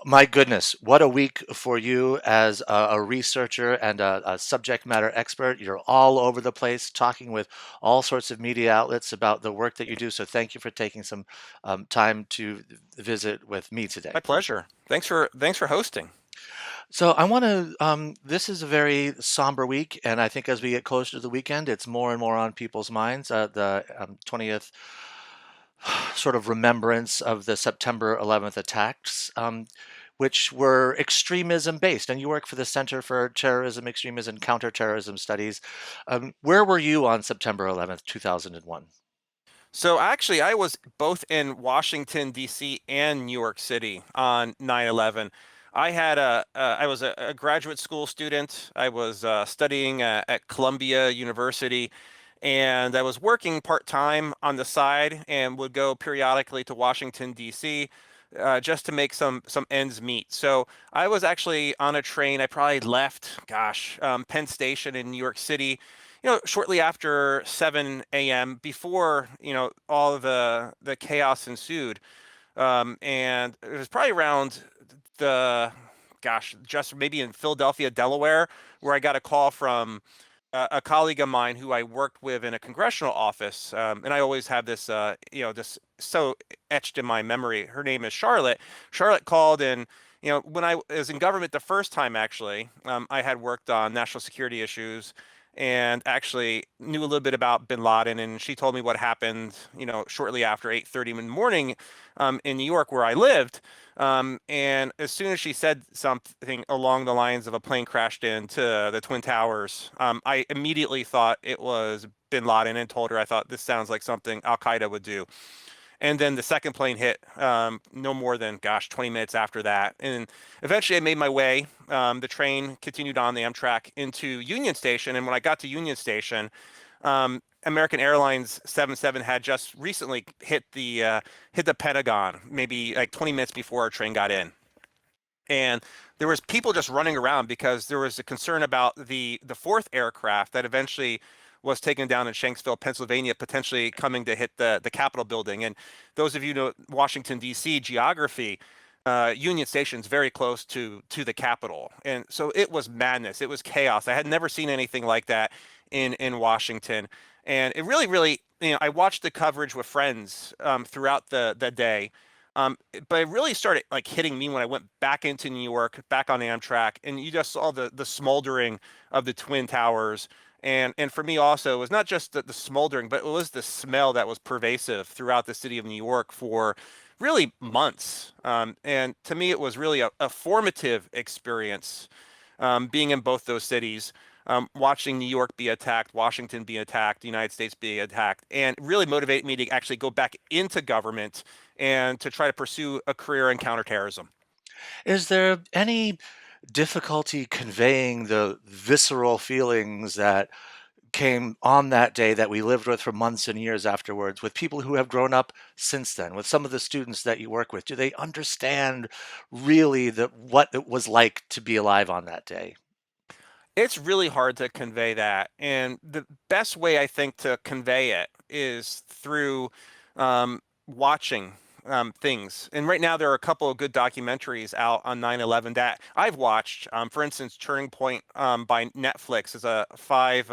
My goodness, what a week for you as a researcher and a subject matter expert. You're all over the place talking with all sorts of media outlets about the work that you do. So thank you for taking some time to visit with me today. My pleasure. Thanks for hosting. So I want to, this is a very somber week, and I think as we get closer to the weekend, it's more and more on people's minds. The 20th sort of remembrance of the September 11th attacks, which were extremism based. And you work for the Center for Terrorism, Extremism, and Counterterrorism Studies. Where were you on September 11th, 2001? So actually, I was both in Washington, D.C. and New York City on 9/11. I was a graduate school student. I was studying at Columbia University, and I was working part-time on the side and would go periodically to Washington, D.C. Just to make some ends meet. So I was actually on a train. I probably left, Penn Station in New York City, shortly after 7 a.m. before, all of the chaos ensued. And it was probably around the, just maybe in Philadelphia, Delaware, where I got a call from a colleague of mine who I worked with in a congressional office. And I always have this, this so etched in my memory. Her name is Charlotte. Charlotte called, and when I was in government the first time, actually, I had worked on national security issues and actually knew a little bit about bin Laden. And she told me what happened, shortly after 8:30 in the morning in New York, where I lived. And as soon as she said something along the lines of a plane crashed into the Twin Towers, I immediately thought it was bin Laden and told her I thought this sounds like something Al Qaeda would do. And then the second plane hit no more than, 20 minutes after that. And eventually I made my way. The train continued on the Amtrak into Union Station. And when I got to Union Station, American Airlines 77 had just recently hit the Pentagon, maybe like 20 minutes before our train got in. And there was people just running around because there was a concern about the fourth aircraft that eventually was taken down in Shanksville, Pennsylvania, potentially coming to hit the Capitol building. And those of you know Washington D.C. geography, Union Station's very close to the Capitol, and so it was madness. It was chaos. I had never seen anything like that in Washington, and it really, I watched the coverage with friends throughout the day. But it really started like hitting me when I went back into New York, back on Amtrak, and you just saw the smoldering of the Twin Towers. And for me also, it was not just the smoldering, but it was the smell that was pervasive throughout the city of New York for really months. And to me, it was really a formative experience being in both those cities, watching New York be attacked, Washington be attacked, the United States be attacked, and really motivated me to actually go back into government and to try to pursue a career in counterterrorism. Is there any difficulty conveying the visceral feelings that came on that day that we lived with for months and years afterwards with people who have grown up since then, with some of the students that you work with? Do they understand really what it was like to be alive on that day? It's really hard to convey that. And the best way I think to convey it is through watching things. And right now, there are a couple of good documentaries out on 9/11 that I've watched. For instance, Turning Point by Netflix is a five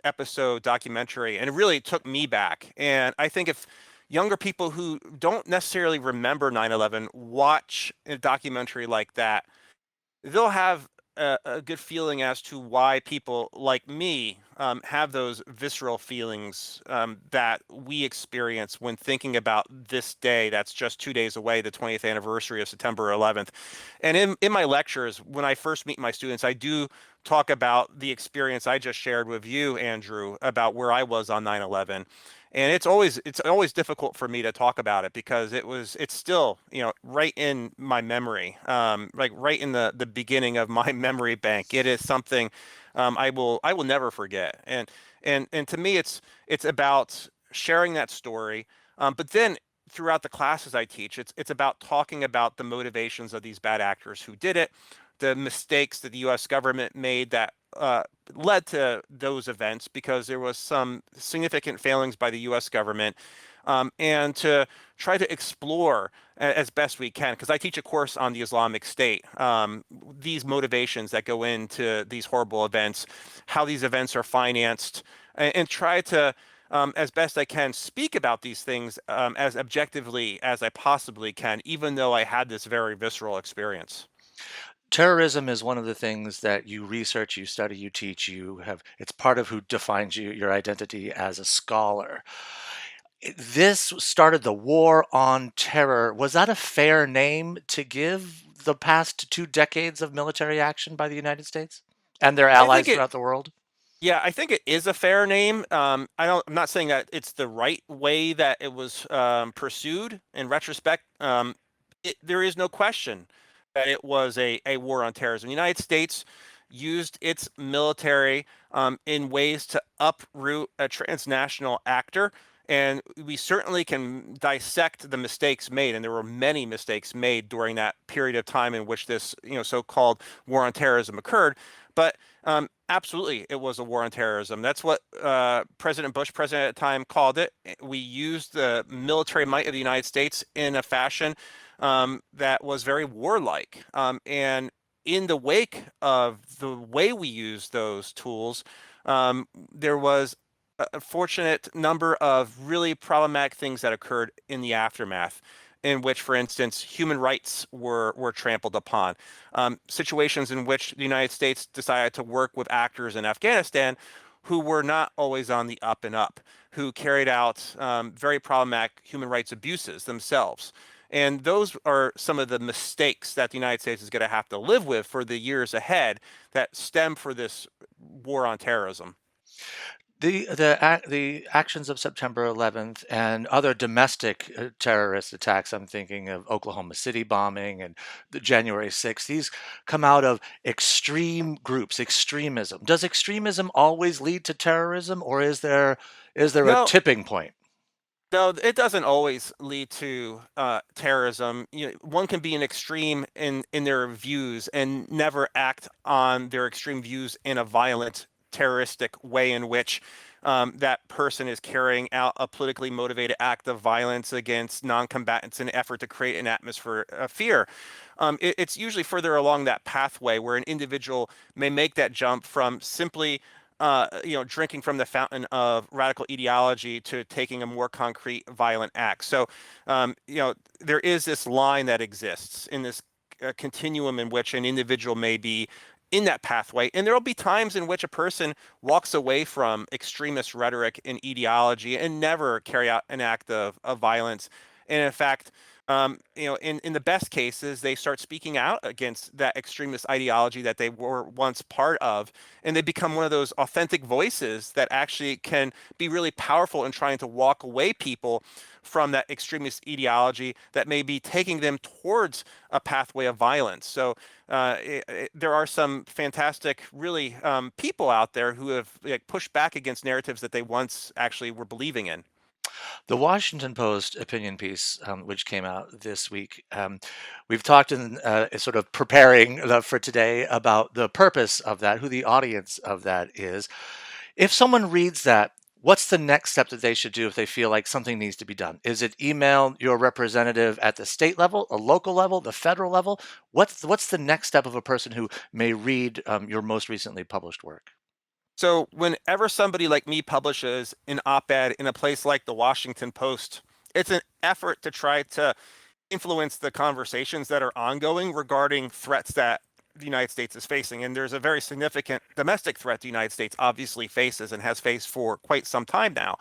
episode documentary, and it really took me back. And I think if younger people who don't necessarily remember 9/11 watch a documentary like that, they'll have a good feeling as to why people like me have those visceral feelings that we experience when thinking about this day that's just 2 days away, the 20th anniversary of September 11th. And in my lectures, when I first meet my students, I do talk about the experience I just shared with you, Andrew, about where I was on 9/11. And it's always difficult for me to talk about it because it's still right in my memory, like right in the beginning of my memory bank. It is something I will never forget. And to me, it's about sharing that story. But then throughout the classes I teach, it's about talking about the motivations of these bad actors who did it, the mistakes that the U.S. government made that led to those events, because there was some significant failings by the U.S. government. and to try to explore as best we can, because I teach a course on the Islamic State, these motivations that go into these horrible events, how these events are financed, and try to, as best I can, speak about these things as objectively as I possibly can, even though I had this very visceral experience. Terrorism is one of the things that you research, you study, you teach, it's part of who defines you, your identity as a scholar. This started the war on terror. Was that a fair name to give the past 2 decades of military action by the United States and their I think allies it throughout the world? Yeah, I think it is a fair name. I'm not saying that it's the right way that it was pursued in retrospect. There is no question that it was a war on terrorism. The United States used its military in ways to uproot a transnational actor. And we certainly can dissect the mistakes made, and there were many mistakes made during that period of time in which this, so-called war on terrorism occurred. But absolutely, it was a war on terrorism. That's what President Bush, president at the time, called it. We used the military might of the United States in a fashion that was very warlike. And in the wake of the way we used those tools, there was a fortunate number of really problematic things that occurred in the aftermath, in which, for instance, human rights were trampled upon. Situations in which the United States decided to work with actors in Afghanistan who were not always on the up and up, who carried out very problematic human rights abuses themselves. And those are some of the mistakes that the United States is going to have to live with for the years ahead that stem for this war on terrorism. The actions of September 11th and other domestic terrorist attacks, I'm thinking of Oklahoma City bombing and the January 6th, these come out of extreme groups, extremism. Does extremism always lead to terrorism, or is there a No, tipping point? No, it doesn't always lead to terrorism. One can be an extreme in their views and never act on their extreme views in a violent, terroristic way in which that person is carrying out a politically motivated act of violence against non-combatants in an effort to create an atmosphere of fear. It's usually further along that pathway where an individual may make that jump from simply drinking from the fountain of radical ideology to taking a more concrete violent act. So, there is this line that exists in this continuum in which an individual may be in that pathway. And there will be times in which a person walks away from extremist rhetoric and ideology and never carry out an act of violence. And in fact, in the best cases, they start speaking out against that extremist ideology that they were once part of, and they become one of those authentic voices that actually can be really powerful in trying to walk away people from that extremist ideology that may be taking them towards a pathway of violence. So there are some fantastic, really, people out there who have pushed back against narratives that they once actually were believing in. The Washington Post opinion piece, which came out this week, we've talked in sort of preparing for today about the purpose of that, who the audience of that is. If someone reads that, what's the next step that they should do if they feel like something needs to be done? Is it email your representative at the state level, a local level, the federal level? What's the next step of a person who may read your most recently published work? So whenever somebody like me publishes an op-ed in a place like the Washington Post, it's an effort to try to influence the conversations that are ongoing regarding threats that the United States is facing. And there's a very significant domestic threat the United States obviously faces and has faced for quite some time now,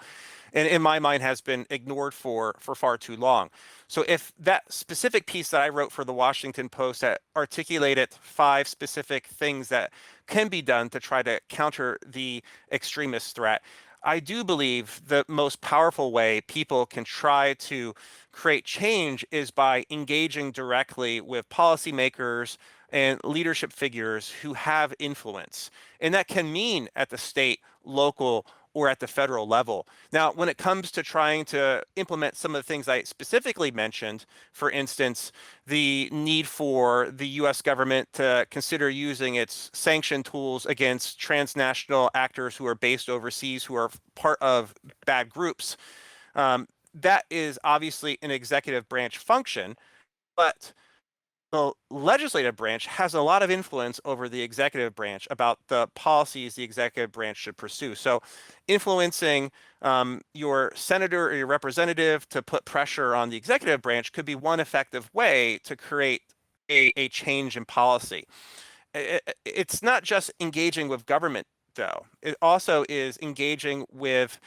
and in my mind has been ignored for far too long. So if that specific piece that I wrote for the Washington Post that articulated 5 specific things that can be done to try to counter the extremist threat, I do believe the most powerful way people can try to create change is by engaging directly with policymakers and leadership figures who have influence. And that can mean at the state, local, or at the federal level. Now, when it comes to trying to implement some of the things I specifically mentioned, for instance, the need for the US government to consider using its sanction tools against transnational actors who are based overseas, who are part of bad groups, that is obviously an executive branch function, but the legislative branch has a lot of influence over the executive branch about the policies the executive branch should pursue. So, influencing your senator or your representative to put pressure on the executive branch could be one effective way to create a change in policy. It's not just engaging with government, though. It also is engaging with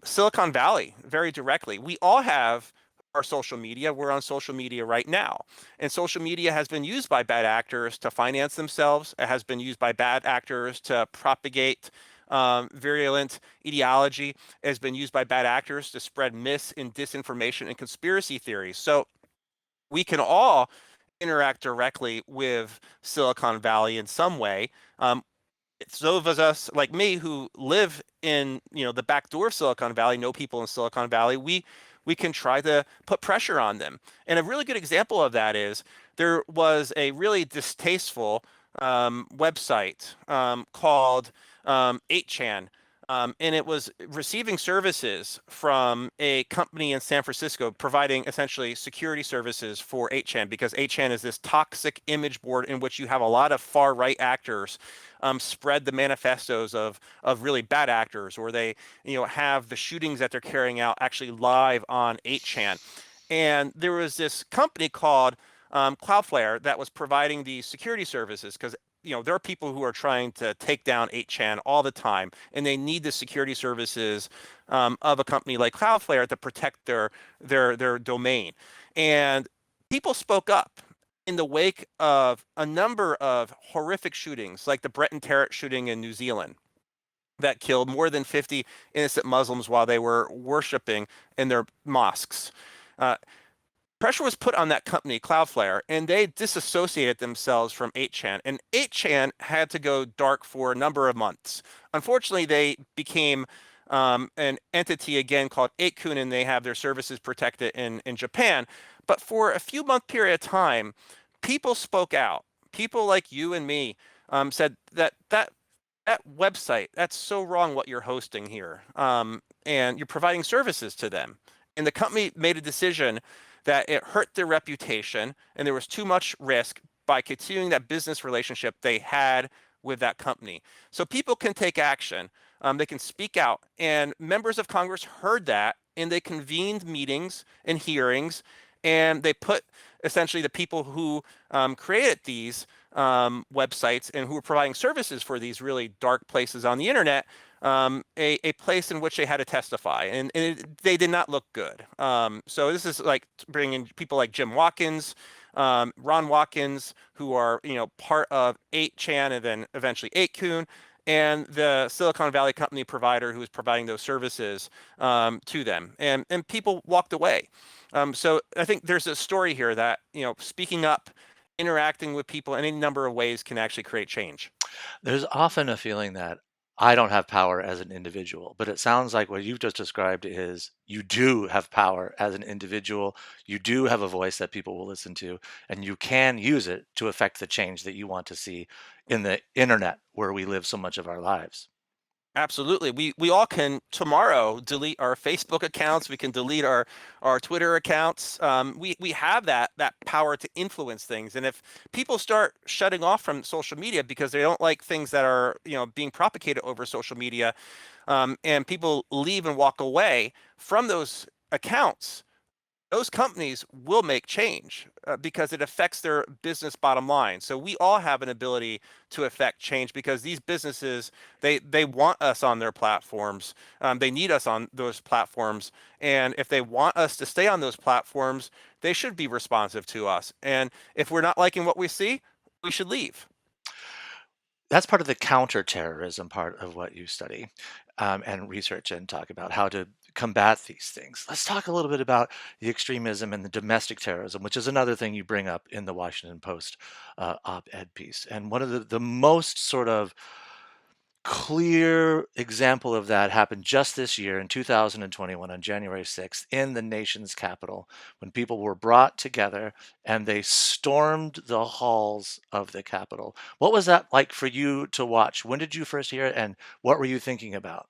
Silicon Valley very directly. We all have our social media. We're on social media right now. And social media has been used by bad actors to finance themselves. It has been used by bad actors to propagate virulent ideology. It has been used by bad actors to spread mis and disinformation and conspiracy theories. So we can all interact directly with Silicon Valley in some way. Um, it's those of us like me who live in, the back door of Silicon Valley, know people in Silicon Valley. We can try to put pressure on them. And a really good example of that is there was a really distasteful website called 8chan. And it was receiving services from a company in San Francisco providing essentially security services for 8chan, because 8chan is this toxic image board in which you have a lot of far right actors spread the manifestos of really bad actors, or they have the shootings that they're carrying out actually live on 8chan. And there was this company called Cloudflare that was providing these security services, because there are people who are trying to take down 8chan all the time, and they need the security services of a company like Cloudflare to protect their domain. And people spoke up in the wake of a number of horrific shootings, like the Breton Terror shooting in New Zealand that killed more than 50 innocent Muslims while they were worshiping in their mosques. Uh, Pressure was put on that company, Cloudflare, and they disassociated themselves from 8chan. And 8chan had to go dark for a number of months. Unfortunately, they became an entity again called 8kun, and they have their services protected in Japan. But for a few month period of time, people spoke out. People like you and me said that website, that's so wrong what you're hosting here. And you're providing services to them. And the company made a decision that it hurt their reputation and there was too much risk by continuing that business relationship they had with that company. So people can take action. They can speak out. And members of Congress heard that, and they convened meetings and hearings, and they put essentially the people who created these websites and who were providing services for these really dark places on the internet, a place in which they had to testify, and they did not look good. So this is like bringing people like Jim Watkins, Ron Watkins, who are part of 8chan and then eventually 8kun, and the Silicon Valley company provider who is providing those services to them, and people walked away. So I think there's a story here that speaking up, interacting with people in any number of ways can actually create change. There's often a feeling that I don't have power as an individual, but it sounds like what you've just described is you do have power as an individual. You do have a voice that people will listen to, and you can use it to affect the change that you want to see in the internet where we live so much of our lives. Absolutely. We all can tomorrow delete our Facebook accounts. We can delete our Twitter accounts. We have that power to influence things. And if people start shutting off from social media because they don't like things that are being propagated over social media, and people leave and walk away from those accounts, those companies will make change because it affects their business bottom line. So we all have an ability to affect change because these businesses, they want us on their platforms. They need us on those platforms, and if they want us to stay on those platforms, they should be responsive to us. And if we're not liking what we see, we should leave. That's part of the counterterrorism part of what you study and research and talk about how to combat these things. Let's talk a little bit about the extremism and the domestic terrorism, which is another thing you bring up in the Washington Post op-ed piece. And one of the most sort of clear example of that happened just this year in 2021 on January 6th in the nation's capital when people were brought together and they stormed the halls of the Capitol. What was that like for you to watch? When did you first hear it and what were you thinking about?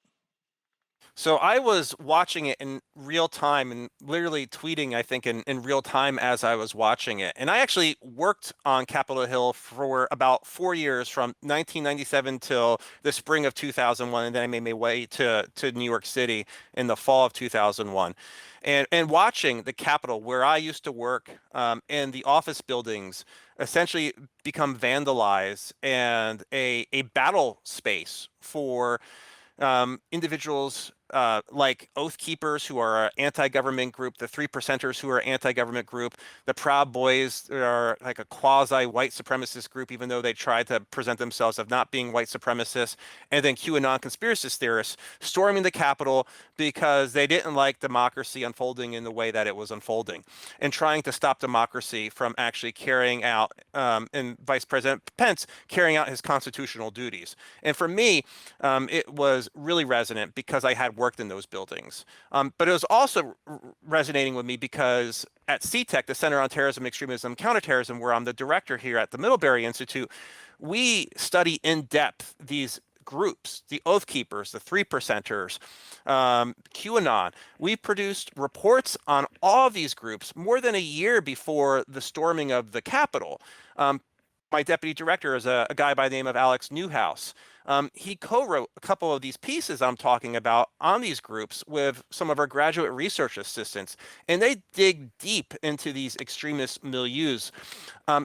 So I was watching it in real time and literally tweeting, I think, in real time as I was watching it. And I actually worked on Capitol Hill for about 4 years from 1997 till the spring of 2001. And then I made my way to New York City in the fall of 2001. And watching the Capitol, where I used to work, and the office buildings essentially become vandalized and a battle space for individuals like Oath Keepers, who are an anti-government group, the Three Percenters, who are an anti-government group, the Proud Boys are like a quasi-white supremacist group, even though they try to present themselves as not being white supremacists, and then QAnon conspiracy theorists storming the Capitol because they didn't like democracy unfolding in the way that it was unfolding, and trying to stop democracy from actually carrying out, and Vice President Pence carrying out his constitutional duties. And for me, it was really resonant because I had worked in those buildings. But it was also resonating with me because at CTEC, the Center on Terrorism, Extremism, Counterterrorism, where I'm the director here at the Middlebury Institute, we study in depth these groups, the Oath Keepers, the Three Percenters, QAnon. We produced reports on all of these groups more than a year before the storming of the Capitol. My deputy director is a guy by the name of Alex Newhouse. He co-wrote a couple of these pieces I'm talking about on these groups with some of our graduate research assistants, and they dig deep into these extremist milieus.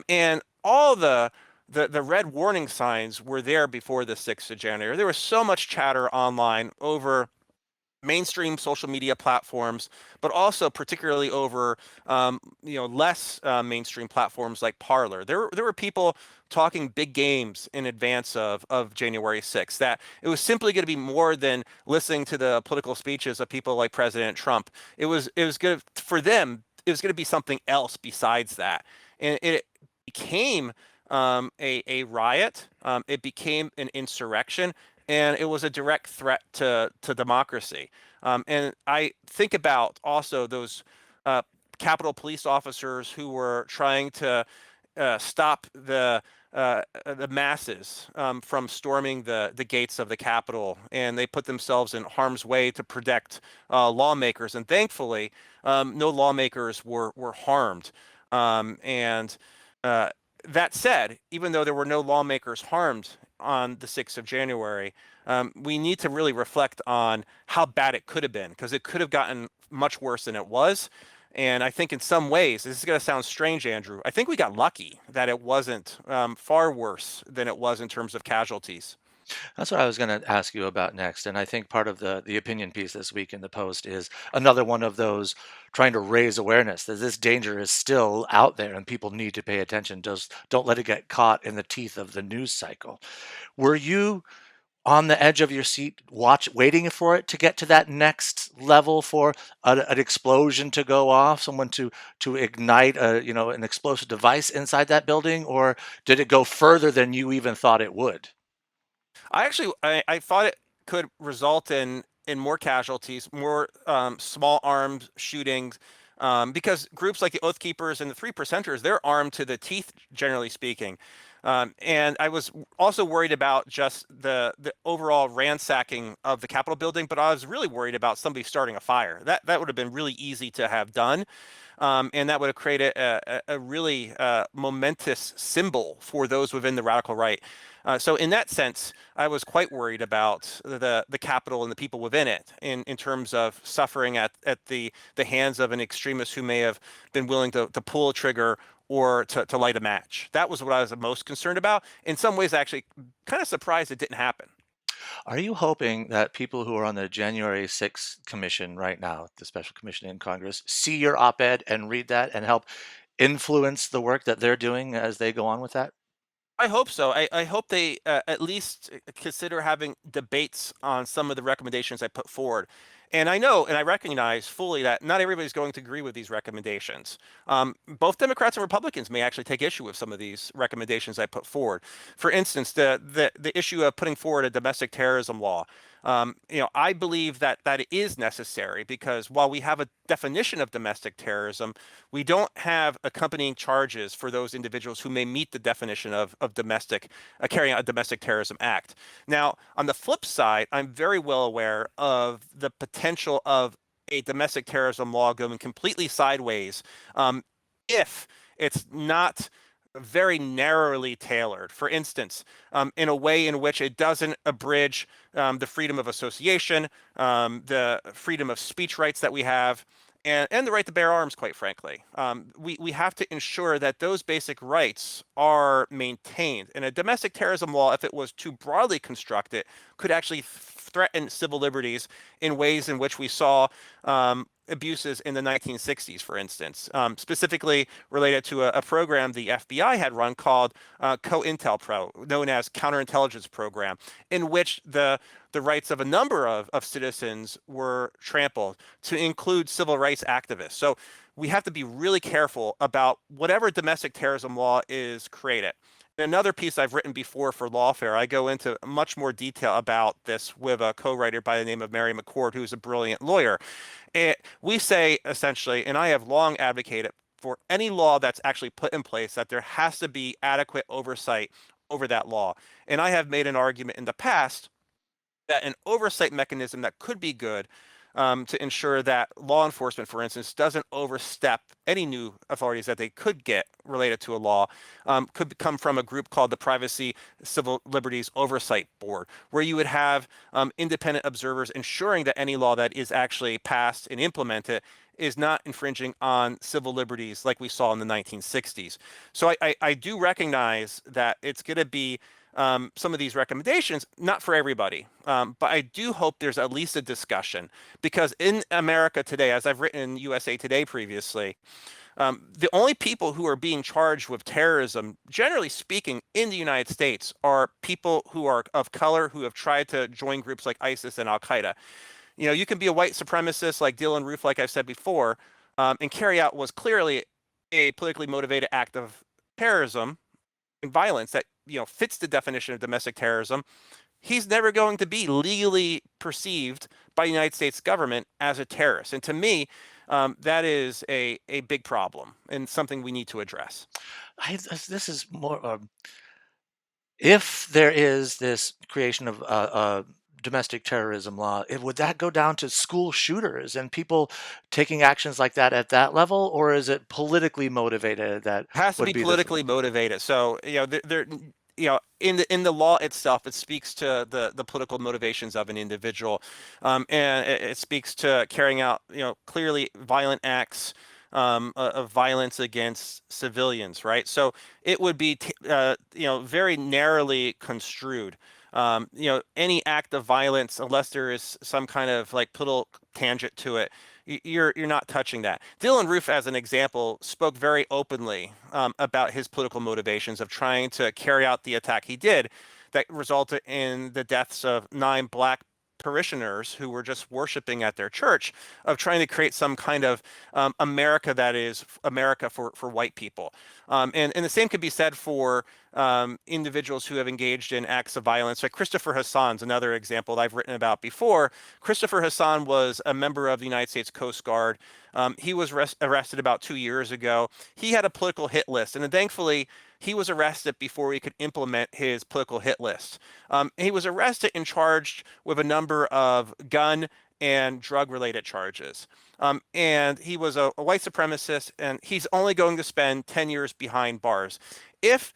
And all the red warning signs were there before the 6th of January. There was so much chatter online over mainstream social media platforms, but also particularly over less mainstream platforms like Parler. There were people talking big games in advance of January 6th, that it was simply going to be more than listening to the political speeches of people like President Trump. It was good for them. It was going to be something else besides that, and it became a riot. It became an insurrection, and it was a direct threat to democracy. And I think about also those uh, Capitol police officers who were trying to stop the masses from storming the gates of the Capitol, and they put themselves in harm's way to protect lawmakers. And thankfully, no lawmakers were harmed. And that said, even though there were no lawmakers harmed on the 6th of January, we need to really reflect on how bad it could have been, because it could have gotten much worse than it was. And I think in some ways, this is going to sound strange, Andrew, I think we got lucky that it wasn't far worse than it was in terms of casualties. That's what I was going to ask you about next. And I think part of the opinion piece this week in the Post is another one of those trying to raise awareness that this danger is still out there and people need to pay attention. Just don't let it get caught in the teeth of the news cycle. Were you on the edge of your seat, waiting for it to get to that next level, for an explosion to go off, someone to ignite an explosive device inside that building, or did it go further than you even thought it would? I thought it could result in more casualties, more small arms shootings, because groups like the Oath Keepers and the Three Percenters, they're armed to the teeth, generally speaking. And I was also worried about just the overall ransacking of the Capitol building, but I was really worried about somebody starting a fire. That would have been really easy to have done. And that would have created a really momentous symbol for those within the radical right. So in that sense, I was quite worried about the Capitol and the people within it in terms of suffering at the hands of an extremist who may have been willing to pull a trigger or to light a match. That was what I was the most concerned about. In some ways, actually kind of surprised it didn't happen. Are you hoping that people who are on the January 6th commission right now, the special commission in Congress, see your op-ed and read that and help influence the work that they're doing as they go on with that? I hope so. I hope they at least consider having debates on some of the recommendations I put forward. And I know and I recognize fully that not everybody's going to agree with these recommendations. Both Democrats and Republicans may actually take issue with some of these recommendations I put forward. For instance, the issue of putting forward a domestic terrorism law. I believe that that is necessary because while we have a definition of domestic terrorism, we don't have accompanying charges for those individuals who may meet the definition of domestic carrying out a domestic terrorism act. Now, on the flip side, I'm very well aware of the potential of a domestic terrorism law going completely sideways um, if it's not very narrowly tailored. For instance, in a way in which it doesn't abridge the freedom of association, the freedom of speech rights that we have, and the right to bear arms, quite frankly. We have to ensure that those basic rights are maintained. And a domestic terrorism law, if it was too broadly constructed, could actually threaten civil liberties in ways in which we saw abuses in the 1960s, for instance, specifically related to a program the FBI had run called COINTELPRO, known as Counterintelligence Program, in which the rights of a number of citizens were trampled, to include civil rights activists. So we have to be really careful about whatever domestic terrorism law is created. Another piece I've written before for Lawfare, I go into much more detail about this with a co-writer by the name of Mary McCord, who's a brilliant lawyer. We say essentially, and I have long advocated for any law that's actually put in place, that there has to be adequate oversight over that law. And I have made an argument in the past that an oversight mechanism that could be good to ensure that law enforcement, for instance, doesn't overstep any new authorities that they could get related to a law, could come from a group called the Privacy Civil Liberties Oversight Board, where you would have independent observers ensuring that any law that is actually passed and implemented is not infringing on civil liberties like we saw in the 1960s. So I do recognize that it's going to be some of these recommendations, not for everybody, but I do hope there's at least a discussion, because in America today, as I've written in USA Today previously, the only people who are being charged with terrorism, generally speaking, in the United States are people who are of color, who have tried to join groups like ISIS and Al Qaeda. You can be a white supremacist like Dylan Roof, like I've said before, and carry out was clearly a politically motivated act of terrorism and violence that fits the definition of domestic terrorism. He's never going to be legally perceived by the United States government as a terrorist. And to me, that is a big problem and something we need to address. This is more. If there is this creation of a domestic terrorism law, would that go down to school shooters and people taking actions like that at that level, or is it politically motivated that It has to would be be the? politically motivated. So, in the law itself, it speaks to the political motivations of an individual, and it speaks to carrying out clearly violent acts of violence against civilians, right? So it would be very narrowly construed. Any act of violence, unless there is some kind of like political tangent to it, you're not touching that. Dylan Roof, as an example, spoke very openly about his political motivations of trying to carry out the attack he did, that resulted in the deaths of 9 Black parishioners who were just worshiping at their church, of trying to create some kind of America that is America for white people. And the same could be said for individuals who have engaged in acts of violence. Like Christopher Hassan's another example that I've written about before. Christopher Hassan was a member of the United States Coast Guard. He was arrested about 2 years ago. He had a political hit list, and then thankfully he was arrested before he could implement his political hit list. He was arrested and charged with a number of gun and drug-related charges. And he was a white supremacist, and he's only going to spend 10 years behind bars. If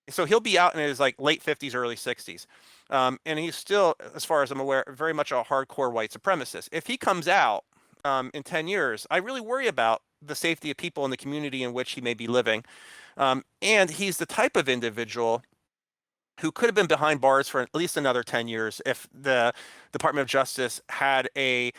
so, he'll be out in his like late 50s, early 60s. And he's still, as far as I'm aware, very much a hardcore white supremacist. If he comes out in 10 years, I really worry about the safety of people in the community in which he may be living. And he's the type of individual who could have been behind bars for at least another 10 years if the Department of Justice had a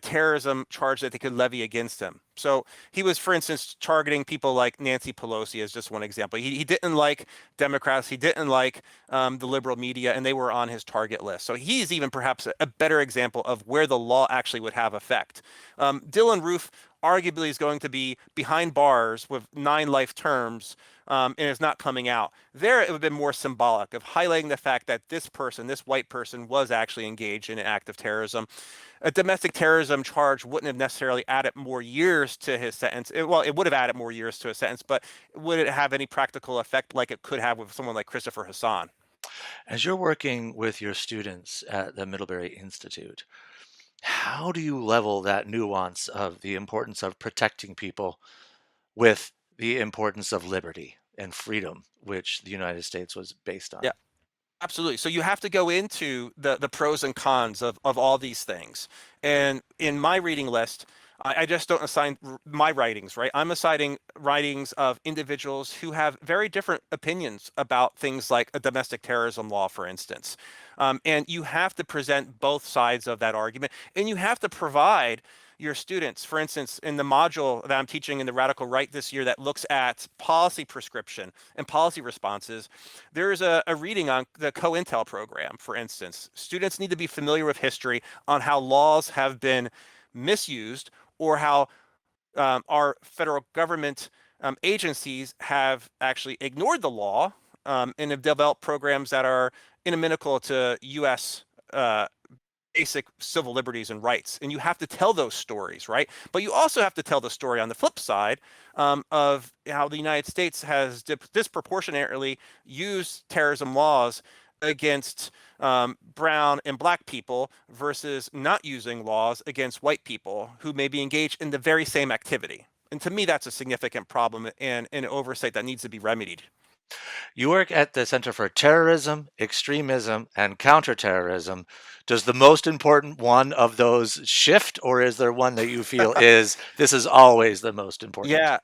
terrorism charge that they could levy against him. So he was, for instance, targeting people like Nancy Pelosi as just one example. He didn't like Democrats. He didn't like the liberal media, and they were on his target list. So he's even perhaps a better example of where the law actually would have effect. Dylan Roof arguably is going to be behind bars with 9 life terms, and is not coming out. There, it would have been more symbolic of highlighting the fact that this person, this white person, was actually engaged in an act of terrorism. A domestic terrorism charge wouldn't have necessarily added more years to his sentence. Well, it would have added more years to his sentence, but would it have any practical effect like it could have with someone like Christopher Hassan? As you're working with your students at the Middlebury Institute, how do you level that nuance of the importance of protecting people with the importance of liberty and freedom, which the United States was based on? Yeah. Absolutely. So you have to go into the pros and cons of all these things. And in my reading list, I just don't assign my writings, right? I'm assigning writings of individuals who have very different opinions about things like a domestic terrorism law, for instance. And you have to present both sides of that argument, and you have to provide your students, for instance, in the module that I'm teaching in the Radical Right this year that looks at policy prescription and policy responses, there's a reading on the COINTEL program, for instance. Students need to be familiar with history on how laws have been misused, or how our federal government agencies have actually ignored the law, and have developed programs that are inimical to U.S. Basic civil liberties and rights. And you have to tell those stories, right? But you also have to tell the story on the flip side, of how the United States has disproportionately used terrorism laws against brown and black people versus not using laws against white people who may be engaged in the very same activity. And to me, that's a significant problem and an oversight that needs to be remedied. You work at the Center for Terrorism, Extremism, and Counterterrorism. Does the most important one of those shift, or is there one that you feel is this is always the most important? Yeah.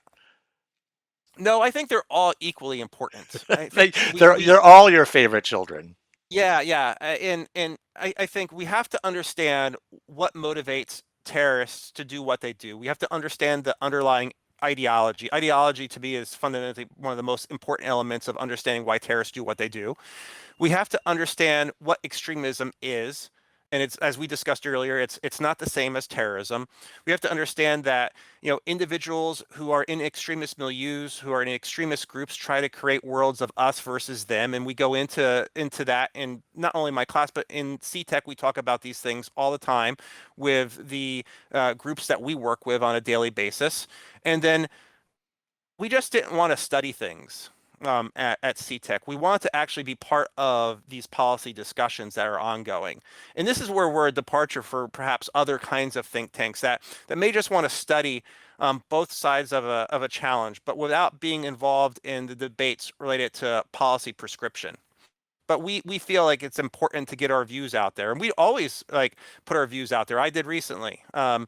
No, I think they're all equally important. I they, think we they're, we they're all your favorite children. Yeah, yeah. And I think we have to understand what motivates terrorists to do what they do. We have to understand the underlying ideology. Ideology to me is fundamentally one of the most important elements of understanding why terrorists do what they do. We have to understand what extremism is. And it's, as we discussed earlier, it's not the same as terrorism. We have to understand that, individuals who are in extremist milieus, who are in extremist groups, try to create worlds of us versus them. And we go into that in not only my class, but in CTEC, we talk about these things all the time with the groups that we work with on a daily basis. And then we just didn't want to study things at CTEC. We want to actually be part of these policy discussions that are ongoing. And this is where we're a departure for perhaps other kinds of think tanks that may just want to study both sides of a challenge, but without being involved in the debates related to policy prescription. But we feel like it's important to get our views out there, and we always like put our views out there. I did recently, and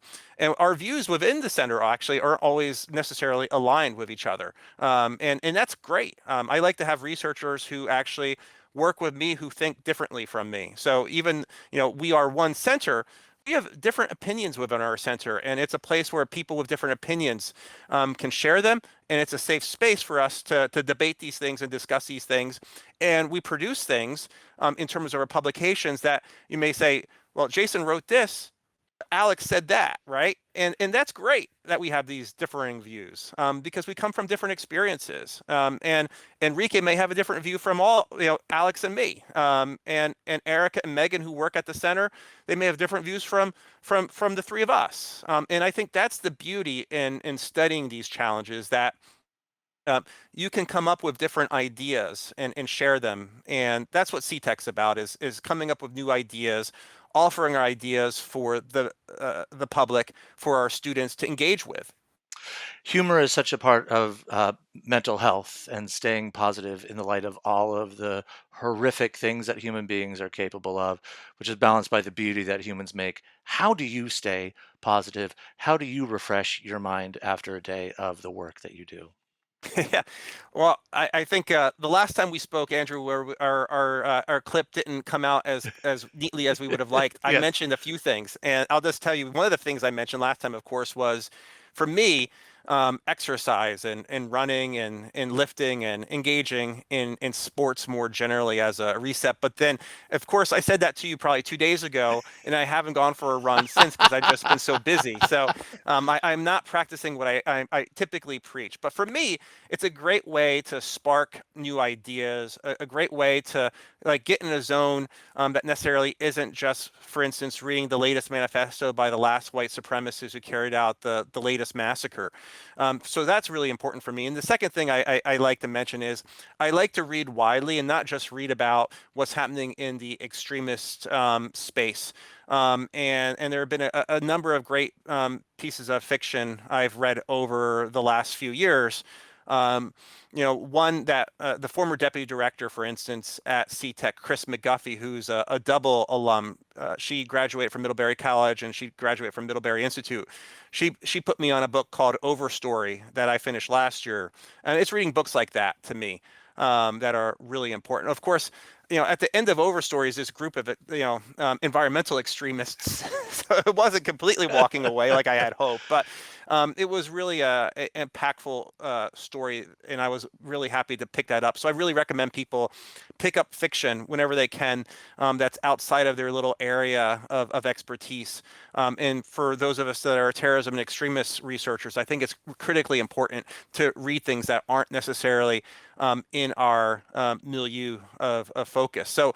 our views within the center actually aren't always necessarily aligned with each other, and that's great. I like to have researchers who actually work with me who think differently from me. So even, we are one center. We have different opinions within our center, and it's a place where people with different opinions can share them, and it's a safe space for us to debate these things and discuss these things. And we produce things in terms of our publications that you may say, well, Jason wrote this, Alex said that, right? And that's great that we have these differing views, because we come from different experiences. And Enrique may have a different view from all, Alex and me. And Erica and Megan, who work at the center, they may have different views from the three of us. And I think that's the beauty in studying these challenges, that you can come up with different ideas and share them. And that's what CTEC's about, is coming up with new ideas, offering our ideas for the public, for our students to engage with. Humor is such a part of mental health and staying positive in the light of all of the horrific things that human beings are capable of, which is balanced by the beauty that humans make. How do you stay positive? How do you refresh your mind after a day of the work that you do? Yeah. Well, I think the last time we spoke, Andrew, where our clip didn't come out as neatly as we would have liked, I Yes. mentioned a few things, and I'll just tell you, one of the things I mentioned last time, of course, was, for me, exercise and running and lifting and engaging in sports more generally as a reset. But then, of course, I said that to you probably 2 days ago, and I haven't gone for a run since because I've just been so busy. So I'm not practicing what I typically preach. But for me, it's a great way to spark new ideas, a great way to like get in a zone that necessarily isn't just, for instance, reading the latest manifesto by the last white supremacists who carried out the latest massacre. So that's really important for me. And the second thing I like to mention is I like to read widely and not just read about what's happening in the extremist space. And there have been a number of great pieces of fiction I've read over the last few years. One that the former deputy director, for instance, at CTEC, Chris McGuffey, who's a double alum, she graduated from Middlebury College and she graduated from Middlebury Institute. She put me on a book called Overstory that I finished last year, and it's reading books like that to me that are really important. Of course, at the end of Overstory is this group of environmental extremists. So it wasn't completely walking away like I had hoped, but it was really a impactful story, and I was really happy to pick that up. So I really recommend people pick up fiction whenever they can that's outside of their little area of expertise. And for those of us that are terrorism and extremist researchers, I think it's critically important to read things that aren't necessarily in our milieu of focus. So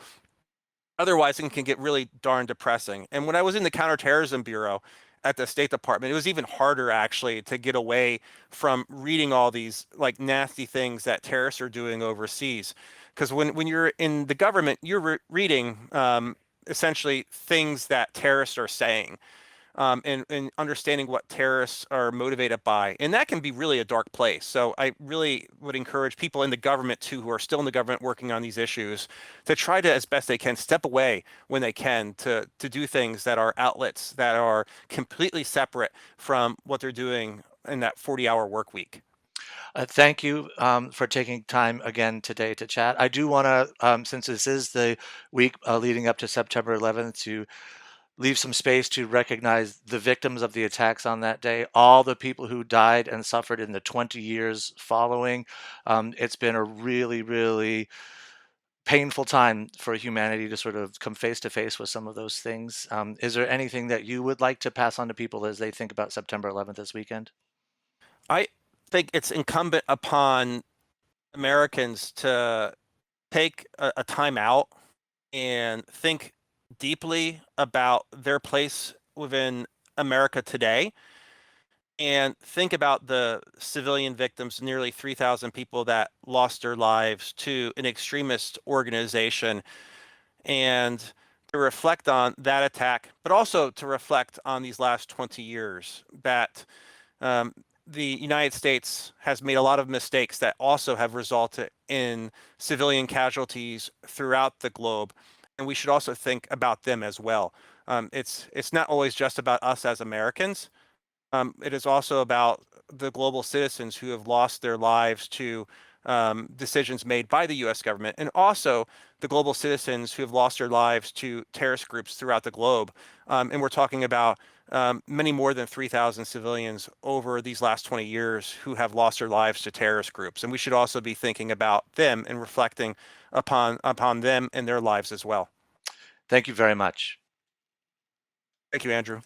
otherwise, it can get really darn depressing. And when I was in the Counterterrorism Bureau at the State Department, it was even harder actually to get away from reading all these like nasty things that terrorists are doing overseas. Because when you're in the government, you're reading essentially things that terrorists are saying and understanding what terrorists are motivated by. And that can be really a dark place. So I really would encourage people in the government too, who are still in the government working on these issues, to try to, as best they can, step away when they can to do things that are outlets that are completely separate from what they're doing in that 40-hour work week. Thank you for taking time again today to chat. I do want to, since this is the week leading up to September 11th, to leave some space to recognize the victims of the attacks on that day, all the people who died and suffered in the 20 years following. It's been a really, really painful time for humanity to sort of come face to face with some of those things. Is there anything that you would like to pass on to people as they think about September 11th this weekend? I think it's incumbent upon Americans to take a time out and think deeply about their place within America today and think about the civilian victims, nearly 3,000 people that lost their lives to an extremist organization, and to reflect on that attack, but also to reflect on these last 20 years that um, the United States has made a lot of mistakes that also have resulted in civilian casualties throughout the globe, and we should also think about them as well. It's not always just about us as Americans. It is also about the global citizens who have lost their lives to decisions made by the U.S. government, and also the global citizens who have lost their lives to terrorist groups throughout the globe. And we're talking about many more than 3,000 civilians over these last 20 years who have lost their lives to terrorist groups. And we should also be thinking about them and reflecting upon them and their lives as well. Thank you very much. Thank you, Andrew.